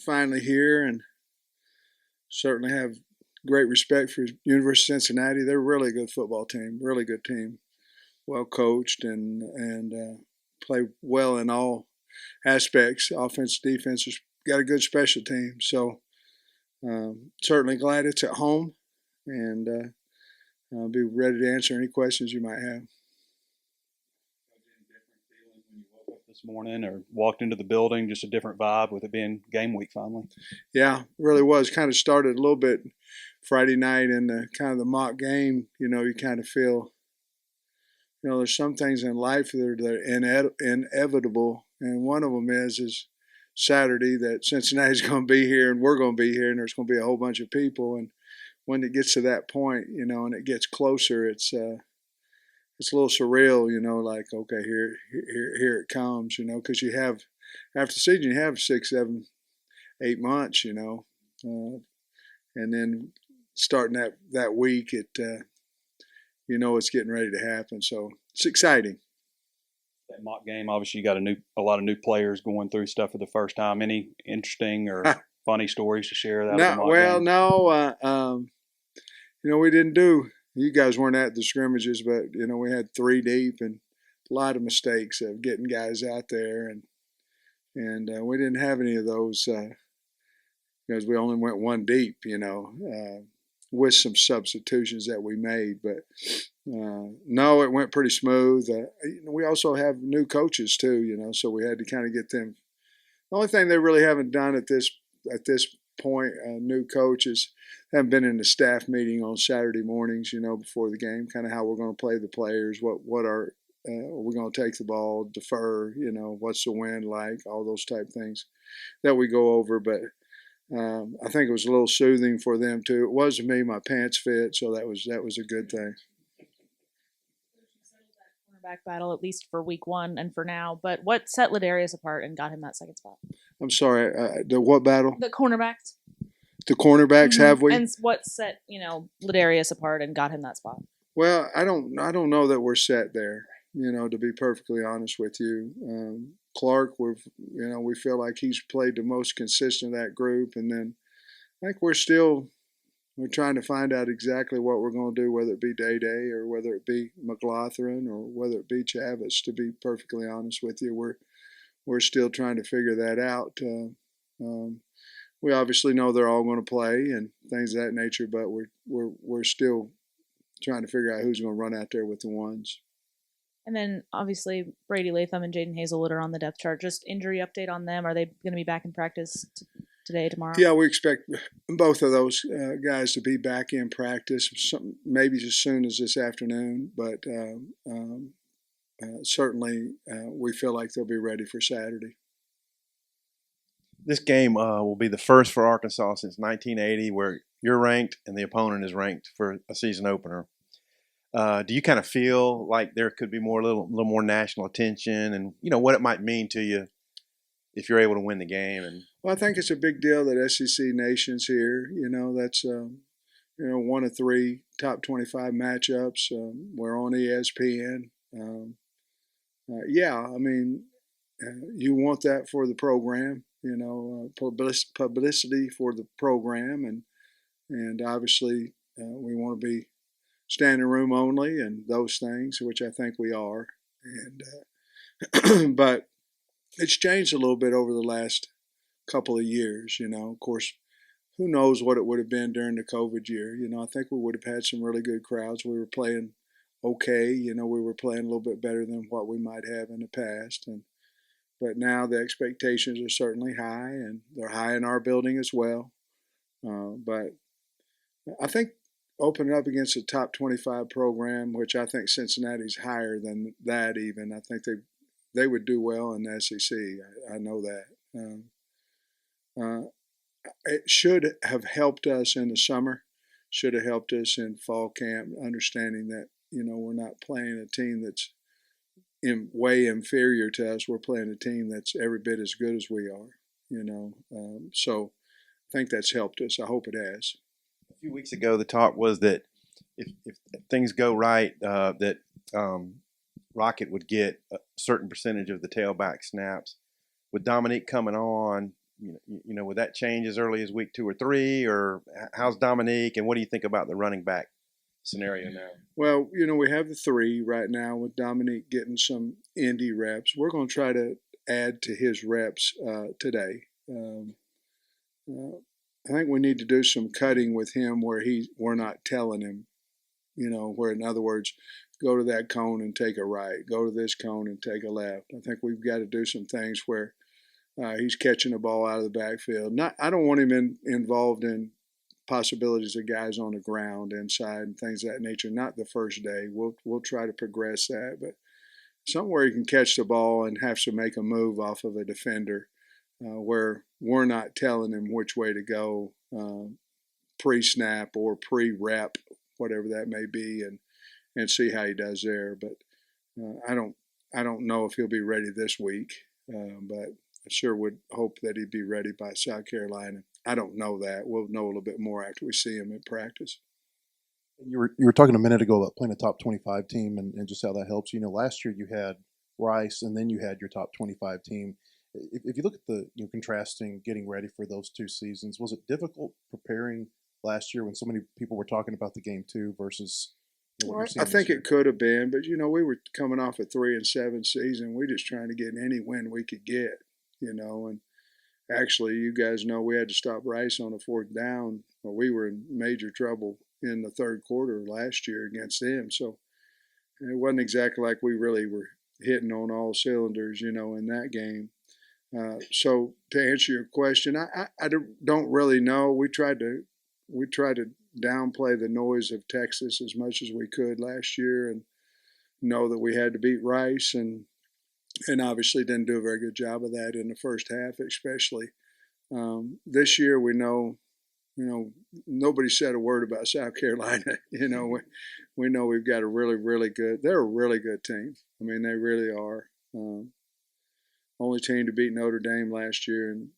finally here, and certainly have great respect for University of Cincinnati. They're a really good football team, really good team, well coached, and play well in all aspects. Offense, defense, has got a good special team. So certainly glad it's at home, and I'll be ready to answer any questions you might have. This morning or walked into the building, just a different vibe with it being game week finally? Yeah, really was. Kind of started a little bit Friday night in the kind of the mock game. You kind of feel, there's some things in life that are inevitable, and one of them is Saturday that Cincinnati's going to be here and we're going to be here, and there's going to be a whole bunch of people. And when it gets to that point, and it gets closer, it's a little surreal, like, okay, here it comes, because you have, after the season, you have 6, 7, 8 months, and then starting that week, it's getting ready to happen. So it's exciting. That mock game, obviously, you got a lot of new players going through stuff for the first time. Any interesting or funny stories to share out of the mock game? No. We didn't do. You guys weren't at the scrimmages, but we had 3 deep and a lot of mistakes of getting guys out there, and we didn't have any of those because we only went 1 deep. With some substitutions that we made, but no, it went pretty smooth. We also have new coaches too, so we had to kind of get them. The only thing they really haven't done at this point, new coaches haven't been in the staff meeting on Saturday mornings, before the game, kind of how we're going to play the players, what are we going to take the ball, defer, what's the wind like, all those type things that we go over, but. I think it was a little soothing for them too. It wasn't me; my pants fit, so that was a good thing. Cornerback battle, at least for week 1 and for now. But what set Ladarius apart and got him that second spot? I'm sorry. The what battle? The cornerbacks. The cornerbacks, have we? And what set Ladarius apart and got him that spot? Well, I don't know that we're set there. To be perfectly honest with you. Clark, we feel like he's played the most consistent of that group, and then I think we're trying to find out exactly what we're going to do, whether it be Day or whether it be McLaughlin or whether it be Chavis. To be perfectly honest with you, we're still trying to figure that out. We obviously know they're all going to play and things of that nature, but we're still trying to figure out who's going to run out there with the ones. And then, obviously, Brady Latham and Jaden Hazelwood are on the depth chart. Just injury update on them. Are they going to be back in practice today, tomorrow? Yeah, we expect both of those guys to be back in practice, maybe as soon as this afternoon. But certainly, we feel like they'll be ready for Saturday. This game will be the first for Arkansas since 1980 where you're ranked and the opponent is ranked for a season opener. Do you kind of feel like there could be a little more national attention, and what it might mean to you if you're able to win the game? And well, I think it's a big deal that SEC Nation's here. That's 1 of 3 top 25 matchups. We're on ESPN. Yeah, I mean, you want that for the program. Publicity for the program, and obviously we want to be standing room only and those things, which I think we are. And but it's changed a little bit over the last couple of years. Of course, who knows what it would have been during the COVID year. I think we would have had some really good crowds. We were playing okay. We were playing a little bit better than what we might have in the past. But now the expectations are certainly high, and they're high in our building as well. But I think opening up against a top 25 program, which I think Cincinnati's higher than that even. I think they would do well in the SEC. I know that. It should have helped us in the summer, should have helped us in fall camp, understanding that, we're not playing a team that's way inferior to us. We're playing a team that's every bit as good as we are, So I think that's helped us. I hope it has. A few weeks ago, the talk was that if things go right, that Rocket would get a certain percentage of the tailback snaps. With Dominique coming on, would that change as early as week 2 or 3, or how's Dominique, and what do you think about the running back scenario now? Well, we have the 3 right now with Dominique getting some Indy reps. We're going to try to add to his reps today. I think we need to do some cutting with him where we're not telling him, where, in other words, go to that cone and take a right, go to this cone and take a left. I think we've got to do some things where he's catching the ball out of the backfield. I don't want him involved in possibilities of guys on the ground inside and things of that nature. Not the first day. We'll try to progress that, but somewhere he can catch the ball and have to make a move off of a defender where we're not telling him which way to go pre-snap or pre-rep, whatever that may be, and see how he does there. But I don't know if he'll be ready this week, but I sure would hope that he'd be ready by South Carolina. I don't know that. We'll know a little bit more after we see him in practice. You were talking a minute ago about playing a top 25 team and just how that helps. Last year you had Rice and then you had your top 25 team. If you look at the contrasting, getting ready for those 2 seasons, was it difficult preparing last year when so many people were talking about the game 2 versus what you're seeing I think this year? it could have been, but we were coming off a 3-7 season. We just trying to get any win we could get, and actually, you guys know we had to stop Rice on a 4th down, or we were in major trouble in the 3rd quarter last year against them. So it wasn't exactly like we really were hitting on all cylinders, in that game. So to answer your question, I don't really know. We tried to downplay the noise of Texas as much as we could last year, and know that we had to beat Rice, and obviously didn't do a very good job of that in the first half, especially. This year, we know, nobody said a word about South Carolina. We know we've got a really, really good. They're a really good team. I mean, they really are. Only team to beat Notre Dame last year, and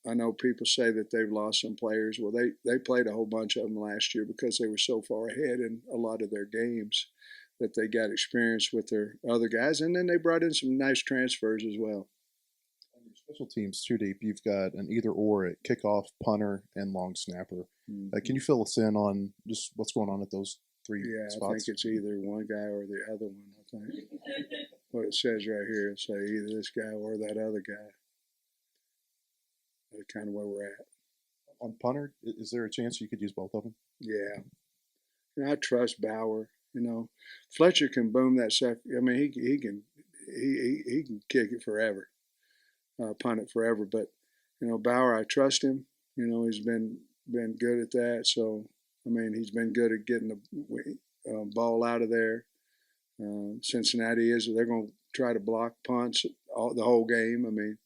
I know people say that they've lost some players. Well, they played a whole bunch of them last year because they were so far ahead in a lot of their games that they got experience with their other guys, and then they brought in some nice transfers as well. On your special teams, 2 deep, you've got an either-or at kickoff, punter, and long snapper. Mm-hmm. Can you fill us in on just what's going on at those 3 spots? I think it's either one guy or the other one, I think. What it says right here, it'll say either this guy or that other guy. That's kind of where we're at. On punter, is there a chance you could use both of them? Yeah. I trust Bauer. Fletcher can boom that stuff. I mean, he can kick it forever, punt it forever. But Bauer, I trust him. He's been good at that. So I mean, he's been good at getting the ball out of there. Cincinnati they're going to try to block punts the whole game. I mean,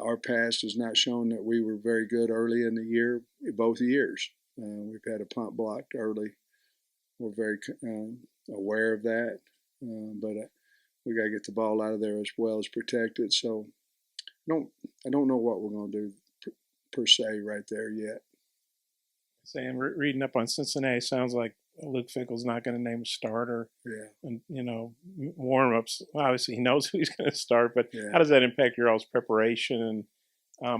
our past has not shown that we were very good early in the year, both years. We've had a punt blocked early. We're very aware of that, but we got to get the ball out of there as well as protect it. So I don't know what we're going to do per se right there yet. Sam, reading up on Cincinnati, sounds like Luke Fickell's not going to name a starter. Yeah. And, warm-ups, obviously he knows who he's going to start, but Yeah. how does that impact your all's preparation? And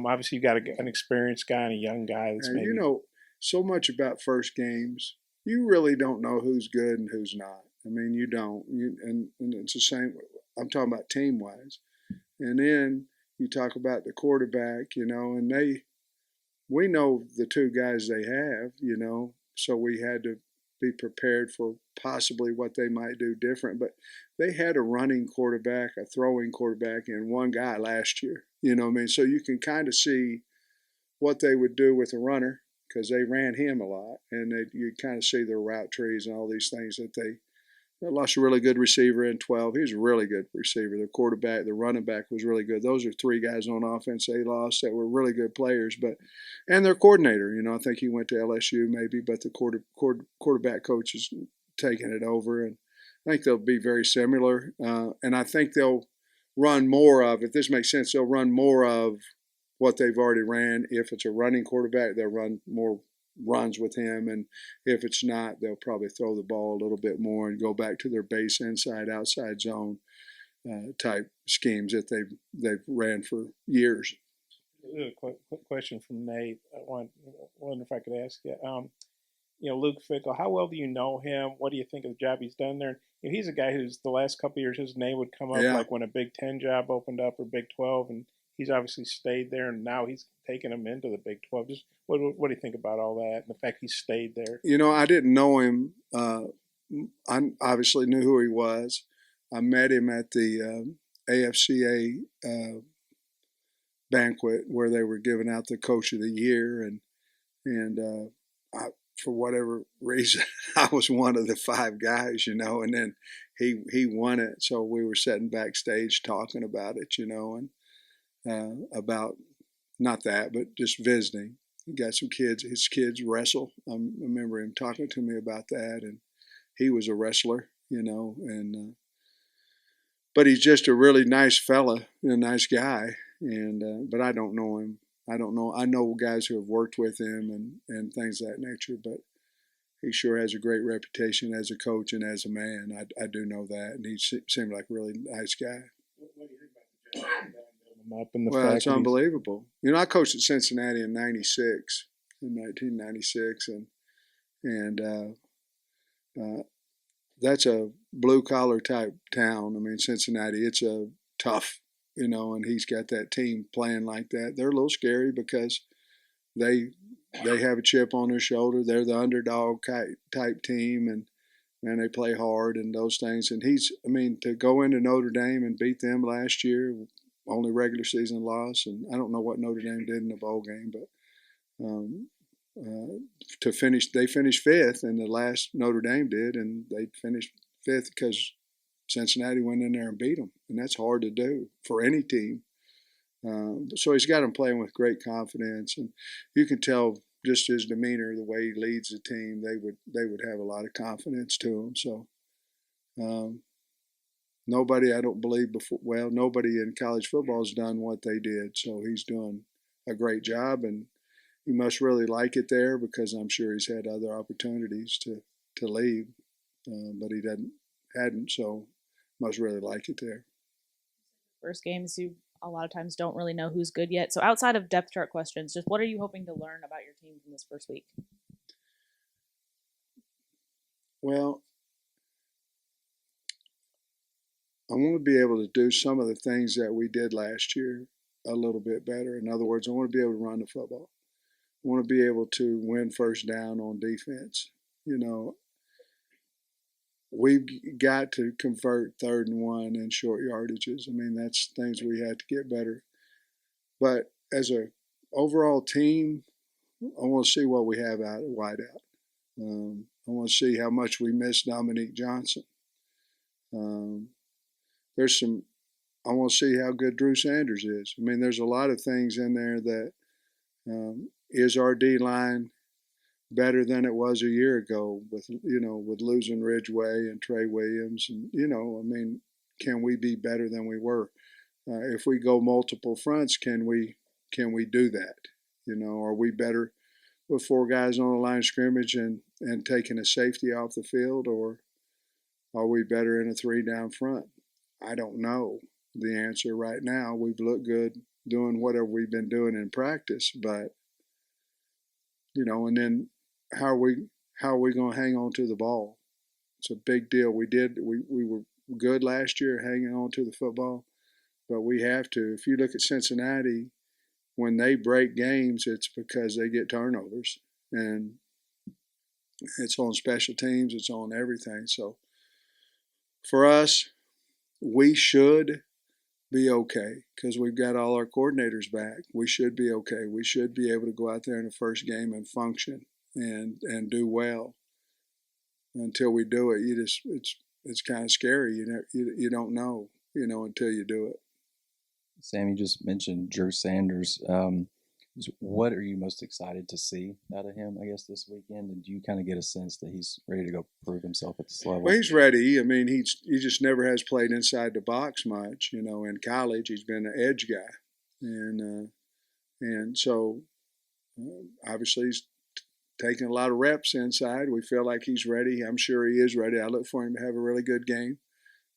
obviously you got an experienced guy and a young guy that's maybe... so much about first games, you really don't know who's good and who's not. I mean, you don't. And it's the same. I'm talking about team-wise. And then you talk about the quarterback, and we know the 2 guys they have, so we had to be prepared for possibly what they might do different. But they had a running quarterback, a throwing quarterback, and one guy last year. So you can kind of see what they would do with a runner because they ran him a lot, and you kind of see their route trees and all these things that they lost a really good receiver in 12. He was a really good receiver. The quarterback, the running back was really good. Those are 3 guys on offense they lost that were really good players. And their coordinator, I think he went to LSU maybe, but the quarterback coach is taking it over. And I think they'll be very similar. And I think they'll run more of, if this makes sense, they'll run more of what they've already ran. If it's a running quarterback, they'll run more runs with him, and if it's not, they'll probably throw the ball a little bit more and go back to their base inside outside zone type schemes that they've ran for years. A quick question from Nate. I wonder if I could ask you. Luke Fickell, how well do you know him? What do you think of the job he's done there? He's a guy who's the last couple of years his name would come up Yeah. like when a Big Ten job opened up or Big 12, and he's obviously stayed there, and now he's taken him into the Big 12. Just what do you think about all that and the fact he stayed there? I didn't know him. I obviously knew who he was. I met him at the AFCA banquet where they were giving out the Coach of the Year, and for whatever reason, I was one of the 5 guys, and then he won it. So we were sitting backstage talking about it, and about not that, but just visiting. He got some kids. His kids wrestle. I remember him talking to me about that, and he was a wrestler, and but he's just a really nice fella, a nice guy. And but I don't know him. I don't know. I know guys who have worked with him and things of that nature, but he sure has a great reputation as a coach and as a man. I do know that, and he seemed like a really nice guy. What do you think about the job? Up in the Well, it's unbelievable. I coached at Cincinnati in 1996, and that's a blue collar type town. I mean, Cincinnati, it's a tough, and he's got that team playing like that. They're a little scary because they have a chip on their shoulder. They're the underdog type team, and they play hard and those things. And to go into Notre Dame and beat them last year, only regular season loss, and I don't know what Notre Dame did in the bowl game, but they finished 5th, and the last Notre Dame did, and they finished 5th because Cincinnati went in there and beat them, and that's hard to do for any team. So he's got them playing with great confidence, and you can tell just his demeanor, the way he leads the team, they would have a lot of confidence to him. So nobody, I don't believe nobody in college football has done what they did. So he's doing a great job, and he must really like it there because I'm sure he's had other opportunities to leave, but he hadn't. So must really like it there. First games, you a lot of times don't really know who's good yet. So outside of depth chart questions, just what are you hoping to learn about your team from this first week? Well, I want to be able to do some of the things that we did last year a little bit better. In other words, I want to be able to run the football. I want to be able to win first down on defense. We've got to convert 3rd and 1 and short yardages. I mean, that's things we had to get better. But as a overall team, I want to see what we have out at wideout. I want to see how much we miss Dominique Johnson. I want to see how good Drew Sanders is. I mean, there's a lot of things in there that is our D-line better than it was a year ago with losing Ridgeway and Trey Williams, and can we be better than we were? If we go multiple fronts, can we do that? Are we better with 4 guys on the line of scrimmage and taking a safety off the field, or are we better in a 3 down front? I don't know the answer right now. We've looked good doing whatever we've been doing in practice, but and then how are we going to hang on to the ball? It's a big deal. We were good last year hanging on to the football, but we have to. If you look at Cincinnati, when they break games, it's because they get turnovers, and it's on special teams, it's on everything. So for us, we should be okay because we've got all our coordinators back. We should be okay. We should be able to go out there in the first game and function and do well. Until we do it, it's kind of scary. You don't know, until you do it. Sam, you just mentioned Drew Sanders. What are you most excited to see out of him, I guess, this weekend? And do you kind of get a sense that he's ready to go prove himself at this level? Well, he's ready. I mean, he just never has played inside the box much. In college, he's been an edge guy. And so obviously he's taking a lot of reps inside. We feel like he's ready. I'm sure he is ready. I look for him to have a really good game.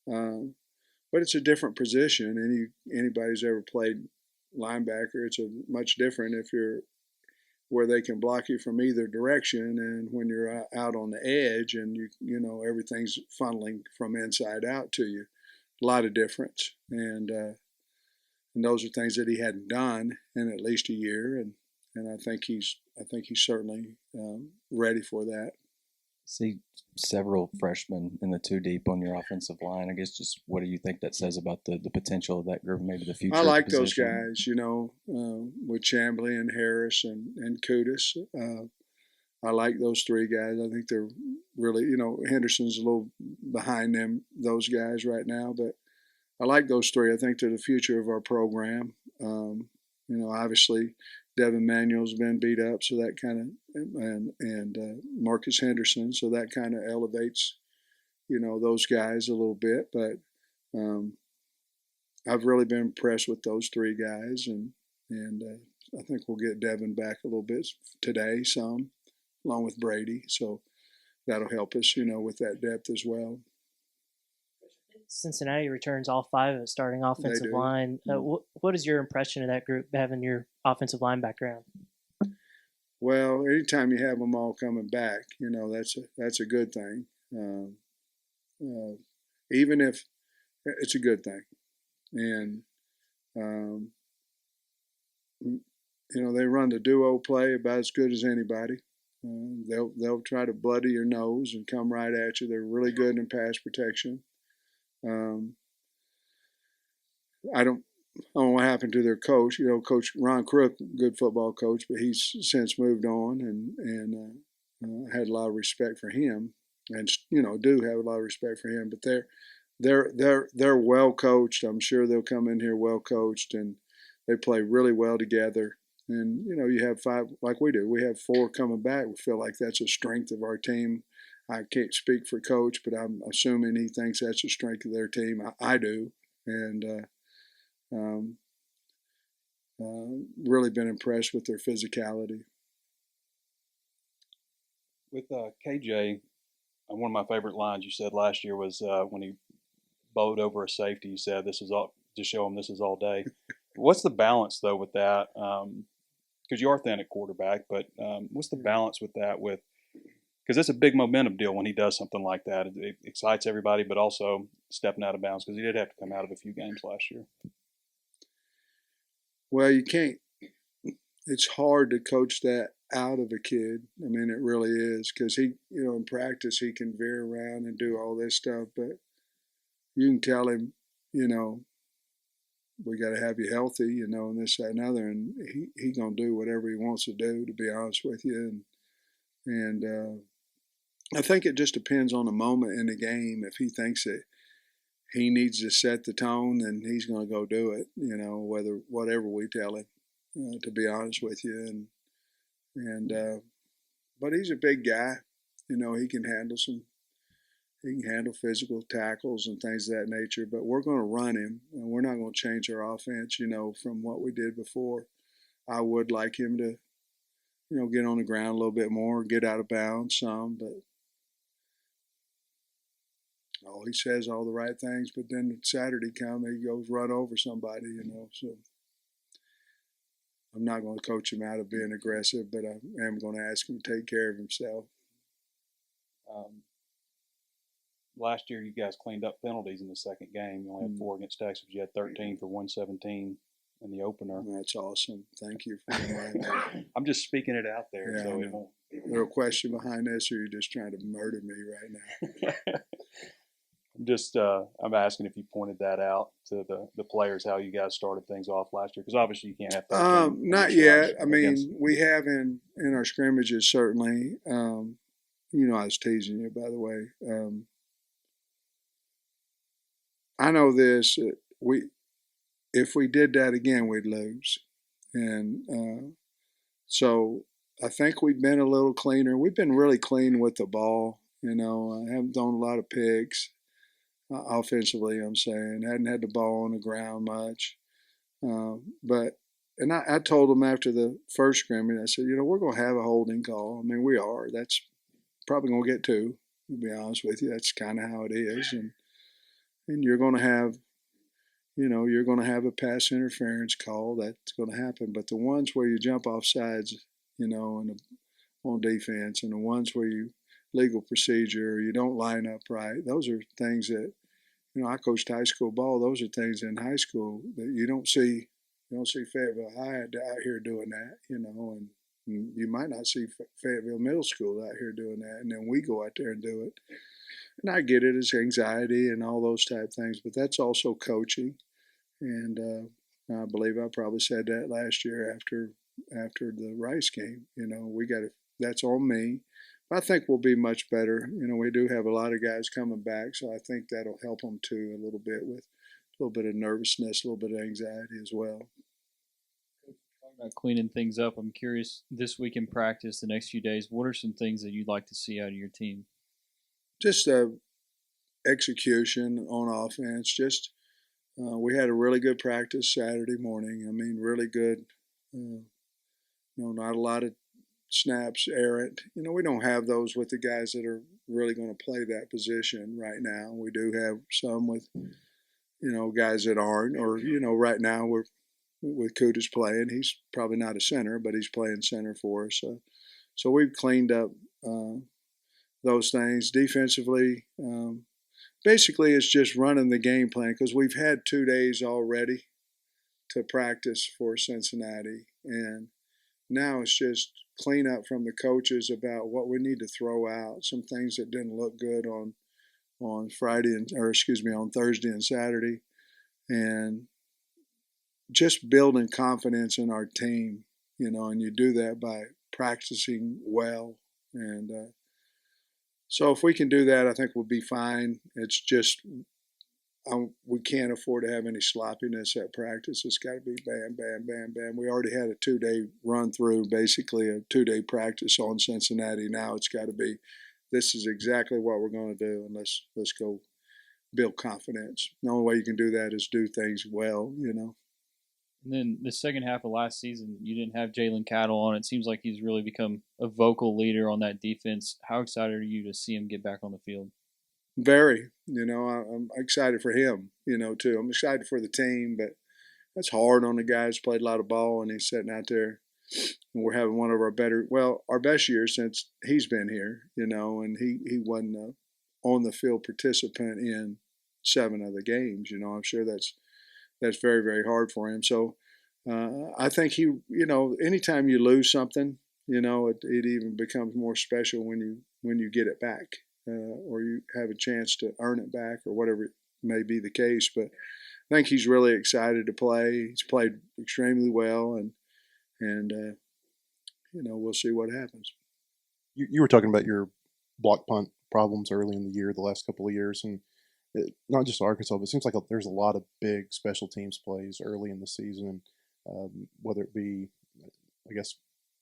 But it's a different position. Anybody who's ever played linebacker. It's a much different if you're where they can block you from either direction, and when you're out on the edge and you know everything's funneling from inside out to you, a lot of difference. And those are things that he hadn't done in at least a year, and I think he's certainly ready for that. See several freshmen in the two deep on your offensive line. I guess just what do you think that says about the potential of that group, maybe the future? I like those position? guys, you know, with Chamblee and Harris and Kudus. I like those three guys. I think they're really, you know, Henderson's a little behind them, those guys right now, but I like those three. I think they're the future of our program. You know, obviously Devin Manuel's been beat up, so that kind of and Marcus Henderson, so that kind of elevates, you know, those guys a little bit. But I've really been impressed with those three guys, and I think we'll get Devin back a little bit today, some along with Brady, so that'll help us, you know, with that depth as well. Cincinnati returns all five of the starting offensive line. What is your impression of that group, having your offensive line background? Well, anytime you have them all coming back, you know, that's a good thing. Even if it's a good thing, and you know, they run the duo play about as good as anybody. They'll try to bloody your nose and come right at you. They're really good in pass protection. I don't know what happened to their coach. You know, Coach Ron Crook, good football coach, but he's since moved on, and had a lot of respect for him, and you know, do have a lot of respect for him. But they're well coached. I'm sure they'll come in here well coached, and they play really well together. And you know, you have five like we do. We have four coming back. We feel like that's a strength of our team. I can't speak for Coach, but I'm assuming he thinks that's a strength of their team. I do, and really been impressed with their physicality. With KJ, one of my favorite lines you said last year was when he bowed over a safety. You said, "This is all to show him this is all day." What's the balance though with that? Because you are thin at quarterback, but what's the balance with that? Because it's a big momentum deal when he does something like that. It excites everybody, but also stepping out of bounds because he did have to come out of a few games last year. Well, you can't. It's hard to coach that out of a kid. I mean, it really is, because he, you know, in practice he can veer around and do all this stuff, but you can tell him, you know, we got to have you healthy, you know, and this, that, and other, and he gonna do whatever he wants to do. To be honest with you, and I think it just depends on the moment in the game. If he thinks that he needs to set the tone, then he's going to go do it. You know, whatever we tell him. To be honest with you, but he's a big guy. You know, he can handle physical tackles and things of that nature. But we're going to run him, and we're not going to change our offense, you know, from what we did before. I would like him to, you know, get on the ground a little bit more, get out of bounds some, but he says all the right things. But then Saturday comes, he goes run over somebody, you know. So I'm not going to coach him out of being aggressive, but I am going to ask him to take care of himself. Last year, you guys cleaned up penalties in the second game. You only had 4 against Texas. You had 13 for 117 in the opener. That's awesome. Thank you for that. I'm just speaking it out there. Yeah, so is there a question behind this, or are you just trying to murder me right now? I'm asking if you pointed that out to the players, how you guys started things off last year, because obviously you can't have not yet. I mean, we have in our scrimmages certainly. You know, I was teasing you, by the way. I know this. If we did that again, we'd lose, and so I think we've been a little cleaner. We've been really clean with the ball. You know, I haven't done a lot of picks. Offensively, I'm saying, hadn't had the ball on the ground much, but I told them after the first scrimmage, I said, you know, we're going to have a holding call. I mean, we are. That's probably going to get 2. To be honest with you, that's kind of how it is, and you're going to have, you're going to have a pass interference call. That's going to happen. But the ones where you jump off sides, on defense, and the ones where you legal procedure, or you don't line up right, those are things that, I coached high school ball. Those are things in high school that you don't see. You don't see Fayetteville High out here doing that, and you might not see Fayetteville Middle School out here doing that, and then we go out there and do it. And I get it, it's anxiety and all those type things, but that's also coaching. And I believe I probably said that last year after the Rice game. We got to. That's on me. But I think we'll be much better. We do have a lot of guys coming back, so I think that'll help them too a little bit with a little bit of nervousness, a little bit of anxiety as well. Talking about cleaning things up, I'm curious, this week in practice, the next few days, what are some things that you'd like to see out of your team? Just execution on offense. Just we had a really good practice Saturday morning. I mean, really good. Not a lot of snaps errant. We don't have those with the guys that are really going to play that position right now. We do have some with, guys that aren't, or, right now we're with Kuda's playing. He's probably not a center, but he's playing center for us. So we've cleaned up those things defensively. Basically, it's just running the game plan because we've had 2 days already to practice for Cincinnati, and now it's just clean up from the coaches about what we need to throw out, some things that didn't look good on on Thursday and Saturday, and just building confidence in our team, and you do that by practicing well. And so if we can do that, I think we'll be fine. It's just we can't afford to have any sloppiness at practice. It's got to be bam, bam, bam, bam. We already had a 2-day run through, basically a 2-day practice on Cincinnati. Now it's got to be, this is exactly what we're going to do, and let's go build confidence. The only way you can do that is do things well, And then the second half of last season, you didn't have Jalen Cattle on. It seems like he's really become a vocal leader on that defense. How excited are you to see him get back on the field? Very. I'm excited for him, too. I'm excited for the team, but that's hard on the guy who's played a lot of ball, and he's sitting out there. And we're having one of our best years since he's been here, and he wasn't an on the field participant in 7 of the games. I'm sure that's very, very hard for him. So I think anytime you lose something, it even becomes more special when you get it back. Or you have a chance to earn it back, or whatever may be the case. But I think he's really excited to play. He's played extremely well, and we'll see what happens. You were talking about your block punt problems early in the year, the last couple of years, and not just Arkansas, but it seems like there's a lot of big special teams plays early in the season, whether it be, I guess,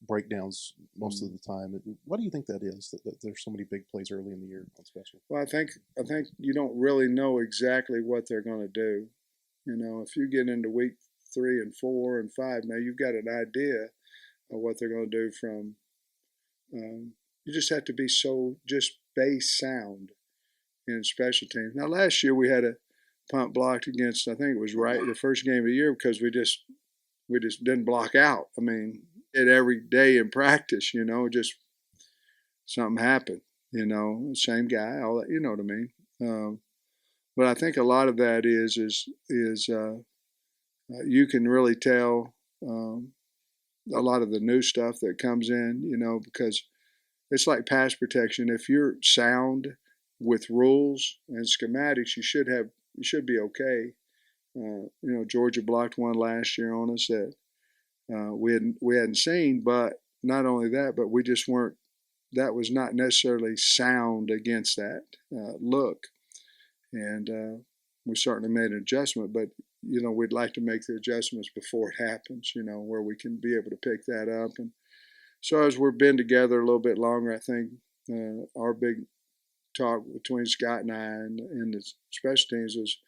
breakdowns most of the time. What do you think that is, that there's so many big plays early in the year on special? Well, I think you don't really know exactly what they're going to do. If you get into week 3 and 4 and 5, now you've got an idea of what they're going to do from you just have to be so just base sound in special teams. Now, last year we had a punt blocked against, I think it was the first game of the year, because we just didn't block out. I mean, every day in practice, just something happened, same guy, all that, you know what I mean? But I think a lot of that is you can really tell a lot of the new stuff that comes in, because it's like pass protection. If you're sound with rules and schematics, you should be okay. Georgia blocked one last year on us that we hadn't seen, but not only that, but we just weren't. That was not necessarily sound against that look, and we certainly made an adjustment. But we'd like to make the adjustments before it happens. Where we can be able to pick that up. And so as we've been together a little bit longer, I think our big talk between Scott and I and the special teams is,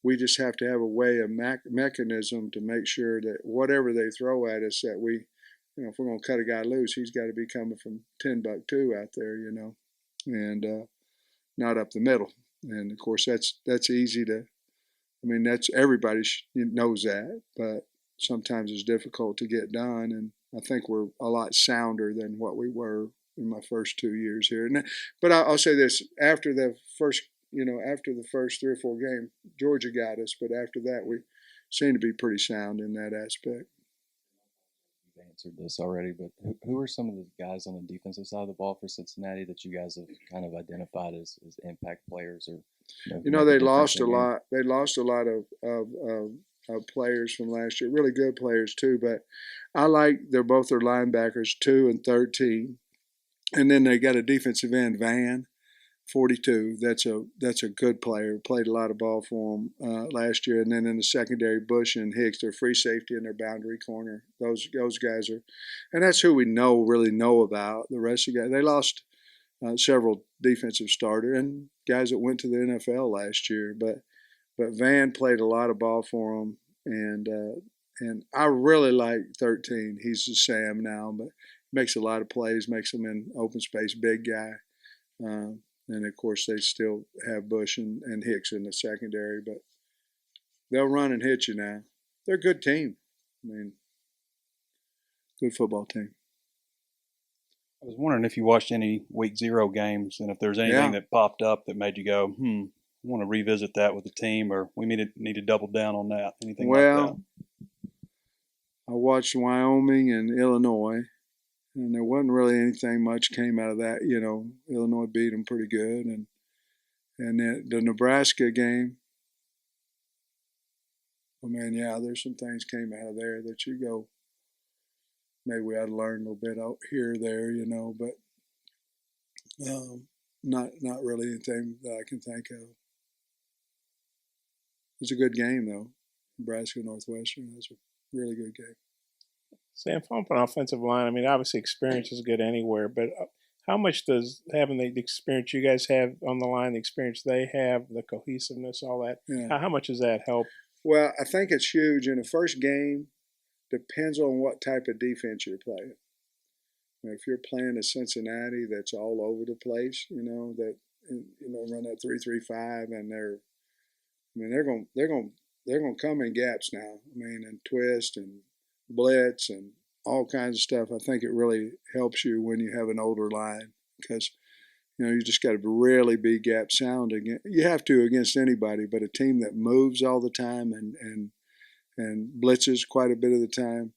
we just have to have a way, a mechanism to make sure that whatever they throw at us, that we, if we're going to cut a guy loose, he's got to be coming from 10 buck 2 out there, and not up the middle. And of course, that's easy to I mean, that's everybody knows that, but sometimes it's difficult to get done. And I think we're a lot sounder than what we were in my first 2 years here. But I'll say this: after the first, after the first 3 or 4 games, Georgia got us. But after that, we seem to be pretty sound in that aspect. You've answered this already, but who are some of the guys on the defensive side of the ball for Cincinnati that you guys have kind of identified as impact players, or They lost a lot. They lost a lot of players from last year, really good players too. But I like they're both their linebackers, 2 and 13, and then they got a defensive end, Van, 42. That's a good player. Played a lot of ball for them last year. And then in the secondary, Bush and Hicks, their free safety and their boundary corner. Those guys are, and that's who we really know about. The rest of the guys, they lost several defensive starters and guys that went to the NFL last year. But Van played a lot of ball for them, and I really like 13. He's a Sam now, but makes a lot of plays, makes them in open space, big guy. And of course, they still have Bush and Hicks in the secondary, but they'll run and hit you now. They're a good team. I mean, good football team. I was wondering if you watched any Week 0 games and if there's anything that popped up that made you go, I want to revisit that with the team, or we need to double down on that. Anything like that? I watched Wyoming and Illinois, and there wasn't really anything much came out of that. Illinois beat them pretty good, and the Nebraska game. Oh man, there's some things came out of there that you go, maybe we ought to learn a little bit out here or there, but not really anything that I can think of. It was a good game though, Nebraska Northwestern. It was a really good game. Sam, from an offensive line, I mean, obviously experience is good anywhere, but how much does having the experience you guys have on the line, the experience they have, the cohesiveness, all that, how much does that help? Well, I think it's huge. In the first game, depends on what type of defense you're playing. If you're playing a Cincinnati that's all over the place, that run that 3-3-5, and they're going to come in gaps now. I mean, and twist and blitz and all kinds of stuff. I think it really helps you when you have an older line because you just got to really be gap sound again. You have to against anybody, but a team that moves all the time and blitzes quite a bit of the time,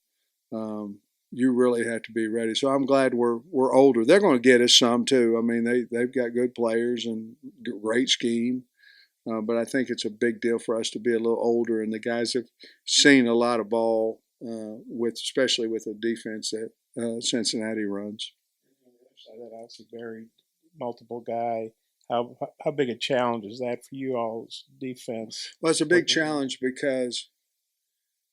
you really have to be ready. So I'm glad we're older. They're going to get us some too. I mean, they've got good players and great scheme. But I think it's a big deal for us to be a little older, and the guys have seen a lot of ball especially with the defense that Cincinnati runs. That obviously very multiple guy. How big a challenge is that for you all's defense? Well, it's a big challenge because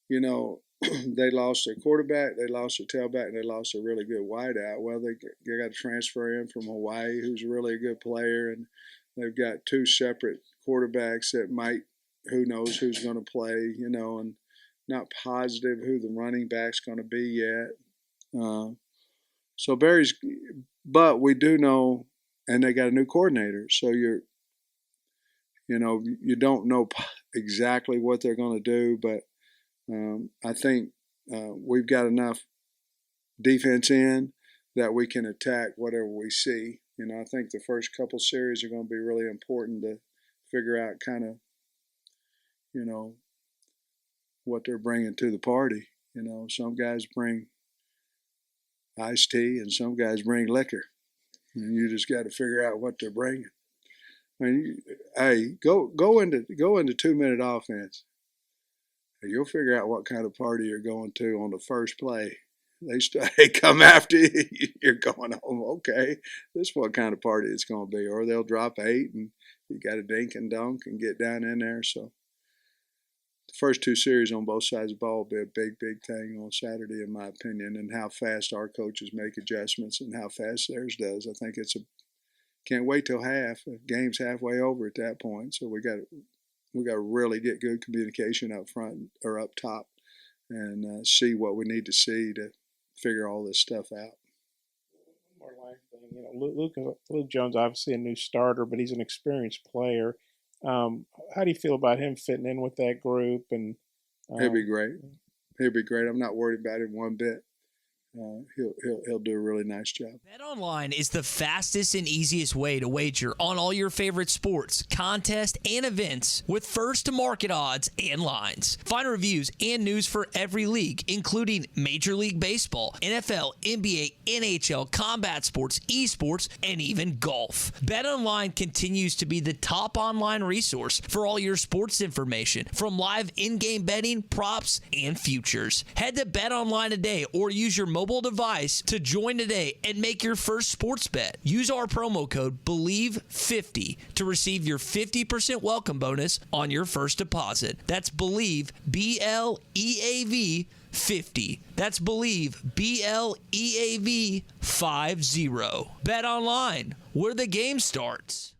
they lost their quarterback, they lost their tailback, and they lost a really good wideout. Well, they got to transfer in from Hawaii, who's really a good player, and they've got 2 separate quarterbacks that who knows who's going to play, and not positive who the running back's going to be yet. But we do know, and they got a new coordinator, so you don't know exactly what they're going to do, but I think we've got enough defense in that we can attack whatever we see. I think the first couple series are going to be really important to figure out kind of, what they're bringing to the party. Some guys bring iced tea and some guys bring liquor, and you just got to figure out what they're bringing. I mean, hey, go into 2-minute offense. You'll figure out what kind of party you're going to on the first play. They come after you. You're going home. Okay, this is what kind of party it's going to be. Or they'll drop 8, and you got to dink and dunk and get down in there. So the first 2 series on both sides of the ball will be a big, big thing on Saturday, in my opinion, and how fast our coaches make adjustments and how fast theirs does. I think can't wait till half. The game's halfway over at that point, so we got to really get good communication up front or up top and see what we need to see to figure all this stuff out. More line thing, Luke Jones obviously a new starter, but he's an experienced player. How do you feel about him fitting in with that group? And he'll be great. He'll be great. I'm not worried about him one bit. He'll do a really nice job. BetOnline is the fastest and easiest way to wager on all your favorite sports, contests, and events with first-to-market odds and lines. Find reviews and news for every league, including Major League Baseball, NFL, NBA, NHL, combat sports, esports, and even golf. BetOnline continues to be the top online resource for all your sports information, from live in-game betting, props, and futures. Head to BetOnline today or use your mobile device to join today and make your first sports bet. Use our promo code BELIEVE50 to receive your 50% welcome bonus on your first deposit. That's BELIEVE, BLEAV 50. That's BELIEVE, BLEAV 50. Bet online, where the game starts.